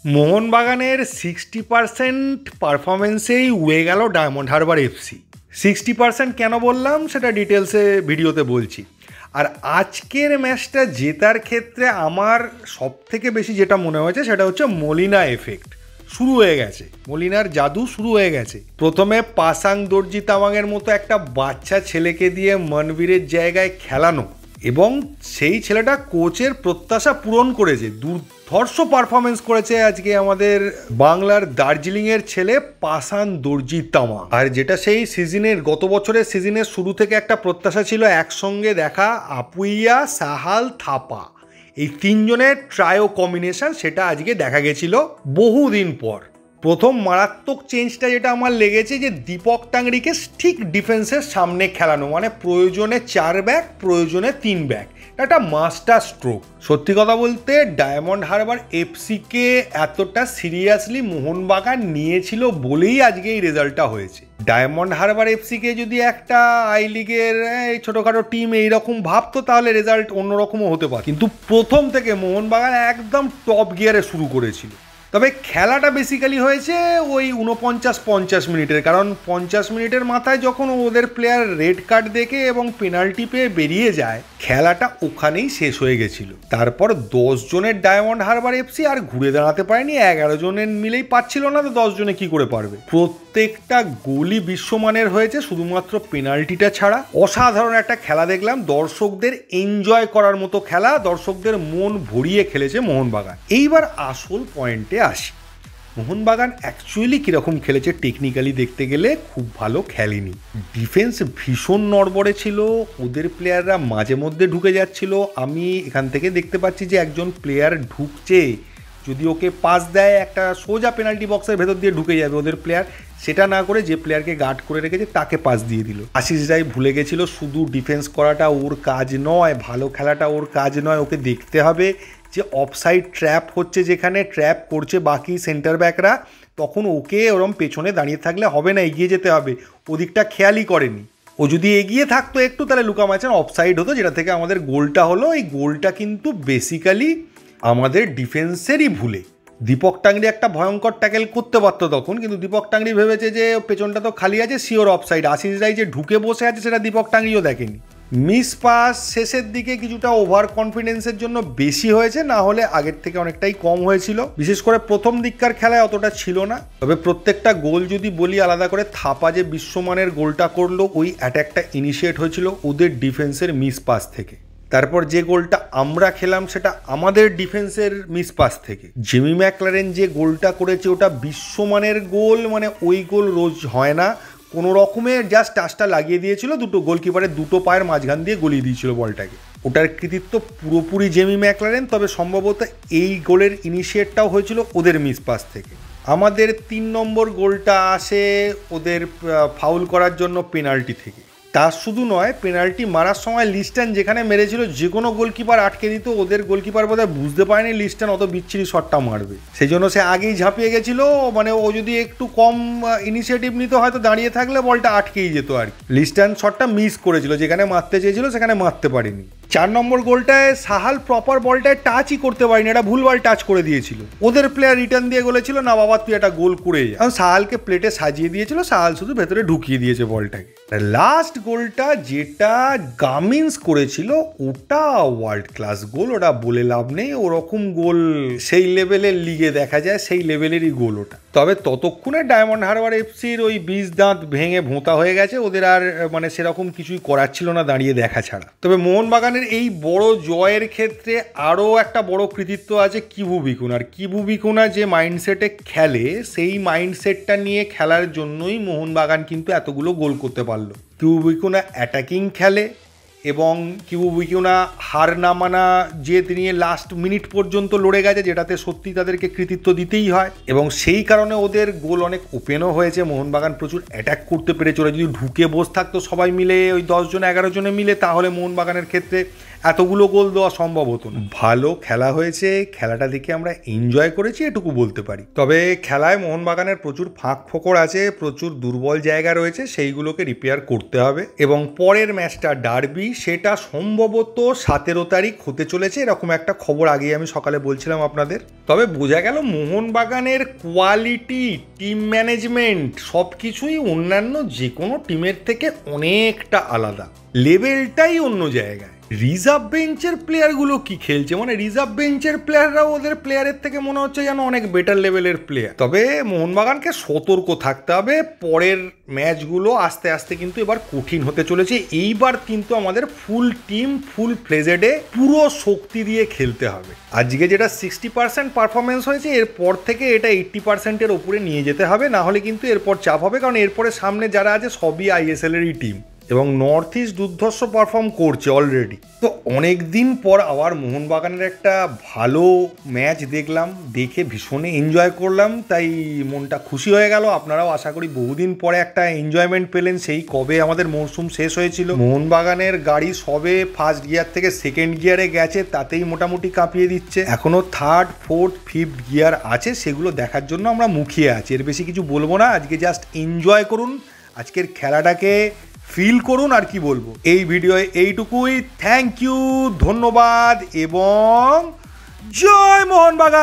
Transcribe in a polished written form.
মোহনবাগানের 60% পারফরমেন্সেই উড়ে গেল ডায়মন্ড হারবার এফসি। 60% কেন বললাম সেটা ডিটেলসে ভিডিওতে বলছি। আর আজকের ম্যাচটা জেতার ক্ষেত্রে আমার সব থেকে বেশি যেটা মনে হয়েছে সেটা হচ্ছে মলিনা এফেক্ট শুরু হয়ে গেছে, মলিনার জাদু শুরু হয়ে গেছে। প্রথমে পাসাং দর্জি তাওয়াংয়ের মতো একটা বাচ্চা ছেলেকে দিয়ে মনবীরের জায়গায় খেলানো, এবং সেই ছেলেটা কোচের প্রত্যাশা পূরণ করেছে, দুর্ধর্ষ পারফরমেন্স করেছে আজকে আমাদের বাংলার দার্জিলিংয়ের ছেলে পাসান দর্জি তাওয়াং। আর যেটা সেই সিজনের গত বছরের সিজনের শুরু থেকে একটা প্রত্যাশা ছিল একসঙ্গে দেখা আপুইয়া, সাহাল, থাপা, এই তিনজনের ট্রায়ো কম্বিনেশন, সেটা আজকে দেখা গেছিল বহুদিন পর। প্রথম মারাত্মক চেঞ্জটা যেটা আমার লেগেছে যে দীপক টাংরিকে ঠিক ডিফেন্সের সামনে খেলানো, মানে প্রয়োজনে 4 ব্যাক, প্রয়োজনে 3 ব্যাক, একটা মাস্টার স্ট্রোক। সত্যি কথা বলতে ডায়মন্ড হারবার এফসিকে এতটা সিরিয়াসলি মোহনবাগান নিয়েছিল বলেই আজকে এই রেজাল্টটা হয়েছে। ডায়মন্ড হারবার এফসিকে যদি একটা আই লিগের ছোটোখাটো টিম এইরকম ভাবতো তাহলে রেজাল্ট অন্যরকমও হতে পারে, কিন্তু প্রথম থেকে মোহনবাগান একদম টপ গিয়ারে শুরু করেছিল। তবে খেলাটা বেসিক্যালি হয়েছে ওই 49-50 মিনিটের, কারণ 50 মিনিটের মাথায় যখন ওদের প্লেয়ার রেড কার্ড দেখে এবং পেনাল্টি পেয়ে বেরিয়ে যায়, খেলাটা ওখানেই শেষ হয়ে গেছিল। তারপর 10 জনের ডায়মন্ড হারবার এফসি আর ঘুরে দাঁড়াতে পারেনি, 11 জনের মিলেই পাচ্ছিল না, তো 10 জনে কি করে পারবে। প্রত্যেকটা গোলই বিশ্বমানের হয়েছে শুধুমাত্র পেনাল্টিটা ছাড়া। অসাধারণ একটা খেলা দেখলাম, দর্শকদের এনজয় করার মতো খেলা, দর্শকদের মন ভরিয়ে খেলেছে মোহনবাগান। এইবার আসল পয়েন্টে আসি, মোহনবাগান অ্যাকচুয়ালি কীরকম খেলেছে টেকনিক্যালি দেখতে গেলে খুব ভালো খেলেনি। ডিফেন্স ভীষণ নড়বড়ে ছিল, ওদের প্লেয়াররা মাঝে মধ্যে ঢুকে যাচ্ছিল। আমি এখান থেকে দেখতে পাচ্ছি যে একজন প্লেয়ার ঢুকছে, যদি ওকে পাস দেয় একটা সোজা পেনাল্টি বক্সের ভেতর দিয়ে ঢুকে যাবে ওদের প্লেয়ার, সেটা না করে যে প্লেয়ারকে গার্ড করে রেখেছে তাকে পাস দিয়ে দিল। আশিস রায় ভুলে গেছিল শুধু ডিফেন্স করাটা ওর কাজ নয়, ভালো খেলাটা ওর কাজ নয়, ওকে দেখতে হবে যে অফসাইড ট্র্যাপ হচ্ছে, যেখানে ট্র্যাপ করছে বাকি সেন্টার ব্যাকরা, তখন ওকে ওরম পেছনে দাঁড়িয়ে থাকলে হবে না, এগিয়ে যেতে হবে। ওদিকটা খেয়ালই করেনি। ও যদি এগিয়ে থাকতো একটু তাহলে লুকা মাচান অফসাইড হতো, যেটা থেকে আমাদের গোলটা হলো। এই গোলটা কিন্তু বেসিক্যালি আমাদের ডিফেন্সেরই ভুলে। দীপক টাংরি একটা ভয়ঙ্কর ট্যাকেল করতে পারতো তখন, কিন্তু দীপক টাংরি ভেবেছে যে পেছনটা তো খালি আছে, শিওর অফসাইড। আশিস রায় যে ঢুকে বসে আছে সেটা দীপক টাংরিও দেখেনি। মিস পাস শেষের দিকে কিছুটা ওভার কনফিডেন্সের জন্য বেশি হয়েছে, না হলে আগের থেকে অনেকটাই কম হয়েছিল। বিশেষ করে প্রথম দিককার খেলায় অতটা ছিল না। তবে প্রত্যেকটা গোল যদি বলি আলাদা করে, থাপা যে বিশ্বমানের গোলটা করলো, ওই অ্যাটাকটা ইনিশিয়েট হয়েছিল ওদের ডিফেন্সের মিস পাস থেকে। তারপর যে গোলটা আমরা খেলাম সেটা আমাদের ডিফেন্সের মিস পাস থেকে। জিমি ম্যাকলারেন যে গোলটা করেছে ওটা বিশ্বমানের গোল, মানে ওই গোল রোজ হয় না। কোনো রকমে জাস্ট টাচটা লাগিয়ে দিয়েছিল, দুটো গোলকিপারের দুটো পায়ের মাঝখান দিয়ে গলিয়ে দিয়েছিল বলটাকে। ওটার কৃতিত্ব পুরোপুরি জেমি ম্যাকলারেন। তবে সম্ভবত এই গোলের ইনিশিয়েটটাও হয়েছিল ওদের মিস পাস থেকে। আমাদের 3 নম্বর গোলটা আসে ওদের ফাউল করার জন্য পেনাল্টি থেকে। তার শুধু নয়, পেনাল্টি মারার সময় লিস্টান যেখানে মেরেছিল যে কোনো গোলকিপার আটকে দিত, ওদের গোলকিপার বোধহয় বুঝতে পারেনি লিস্টান অত বিচ্ছিরি শটটা মারবে, সেই জন্য সে আগেই ঝাঁপিয়ে গেছিলো। মানে ও যদি একটু কম ইনিশিয়েটিভ নিত হয়তো দাঁড়িয়ে থাকলে বলটা আটকেই যেত আর কি। লিস্টান শটটা মিস করেছিল, যেখানে মারতে চেয়েছিল সেখানে মারতে পারেনি। 4 নম্বর গোলটায় সাহাল প্রপার বলটায় টাচই করতে পারেনি, এটা ভুলভাল টাচ করে দিয়েছিল। ওদের প্লেয়ার রিটার্ন দিয়ে বলেছিল না বাবা তুই একটা গোল করে যা, কারণ সাহালকে প্লেটে সাজিয়ে দিয়েছিল, সাহাল শুধু ভেতরে ঢুকিয়ে দিয়েছে বলটাকে। লাস্ট গোলটা যেটা গামিন্স করেছিল ওটা ওয়ার্ল্ড ক্লাস গোল, ওটা বলে লাভ নেই। ওরকম গোল সেই লেভেলের লিগে দেখা যায়, সেই লেভেলেরই গোল ওটা। তবে ততক্ষণে ডায়মন্ড হারবার এফসির ওই 20 দাঁত ভেঙে ভোঁতা হয়ে গেছে, ওদের আর মানে সেরকম কিছুই করার ছিল না দাঁড়িয়ে দেখা ছাড়া। তবে মোহনবাগানের এই বড় জয়ের ক্ষেত্রে আরও একটা বড় কৃতিত্ব আছে কিবু ভিকুনার। কিবু ভিকুনা যে মাইন্ডসেটে খেলে, সেই মাইন্ডসেটটা নিয়ে খেলার জন্যই মোহনবাগান কিন্তু এতগুলো গোল করতে পারলো। কিবু ভিকুনা অ্যাটাকিং খেলে, এবং কিবু ভিকুনা হার না মানা জেদ নিয়ে লাস্ট মিনিট পর্যন্ত লড়ে গেছে, যেটাতে সত্যি তাদেরকে কৃতিত্ব দিতেই হয়। এবং সেই কারণে ওদের গোল অনেক ওপেনও হয়েছে। মোহনবাগান প্রচুর অ্যাটাক করতে পেরেছে। ওরা যদি ঢুকে বসে থাকতো সবাই মিলে, ওই 10 জন 11 জনে মিলে, তাহলে মোহনবাগানের ক্ষেত্রে এতগুলো গোল দেওয়া সম্ভব হতো না। ভালো খেলা হয়েছে, খেলাটা দেখে আমরা এনজয় করেছি এটুকু বলতে পারি। তবে খেলায় মোহনবাগানের প্রচুর ফাঁক ফোকর আছে, প্রচুর দুর্বল জায়গা রয়েছে, সেইগুলোকে রিপেয়ার করতে হবে। এবং পরের ম্যাচটা ডার্বি, সেটা সম্ভবত 17 তারিখ হতে চলেছে, এরকম একটা খবর আগেই আমি সকালে বলছিলাম আপনাদের। তবে বোঝা গেল মোহনবাগানের কোয়ালিটি, টিম ম্যানেজমেন্ট সব কিছুই অন্যান্য যে কোনো টিমের থেকে অনেকটা আলাদা, লেভেলটাই অন্য জায়গায়। রিজার্ভ বেঞ্চের প্লেয়ারগুলো কি খেলছে, মানে রিজার্ভ বেঞ্চের প্লেয়াররাও ওদের প্লেয়ারের থেকে মনে হচ্ছে যেন অনেক বেটার লেভেলের প্লেয়ার। তবে মোহনবাগানকে সতর্ক থাকতে হবে, পরের ম্যাচগুলো আস্তে আস্তে কিন্তু এবার কঠিন হতে চলেছে। এইবার কিন্তু আমাদের ফুল টিম, ফুল ফ্লেজেডে পুরো শক্তি দিয়ে খেলতে হবে। আজকে যেটা 60% পারফরমেন্স হয়েছে, এরপর থেকে এটা 80%-এর ওপরে নিয়ে যেতে হবে, না হলে কিন্তু এরপর চাপ হবে। কারণ এরপরে সামনে যারা আছে সবই আইএসএলেরই টিম, এবং নর্থ ইস্ট দুর্ধর্ষ পারফর্ম করছে অলরেডি। তো অনেক দিন পর আবার মোহনবাগানের একটা ভালো ম্যাচ দেখলাম, দেখে ভীষণ এনজয় করলাম, তাই মনটা খুশি হয়ে গেল। আপনারাও আশা করি বহুদিন পরে একটা এনজয়মেন্ট পেলেন, সেই কবে আমাদের মরশুম শেষ হয়েছিল। মোহনবাগানের গাড়ি সবে ফার্স্ট গিয়ার থেকে সেকেন্ড গিয়ারে গেছে, তাতেই মোটামুটি কাঁপিয়ে দিচ্ছে। এখনও থার্ড, ফোর্থ, ফিফথ গিয়ার আছে, সেগুলো দেখার জন্য আমরা মুখিয়ে আছি। এর বেশি কিছু বলবো না, আজকে জাস্ট এনজয় করুন, আজকের খেলাটাকে ফিল করুন। আর কি বলবো, এই ভিডিওয়ে এইটুকুই। থ্যাংক ইউ, ধন্যবাদ এবং জয় মোহনবাগান।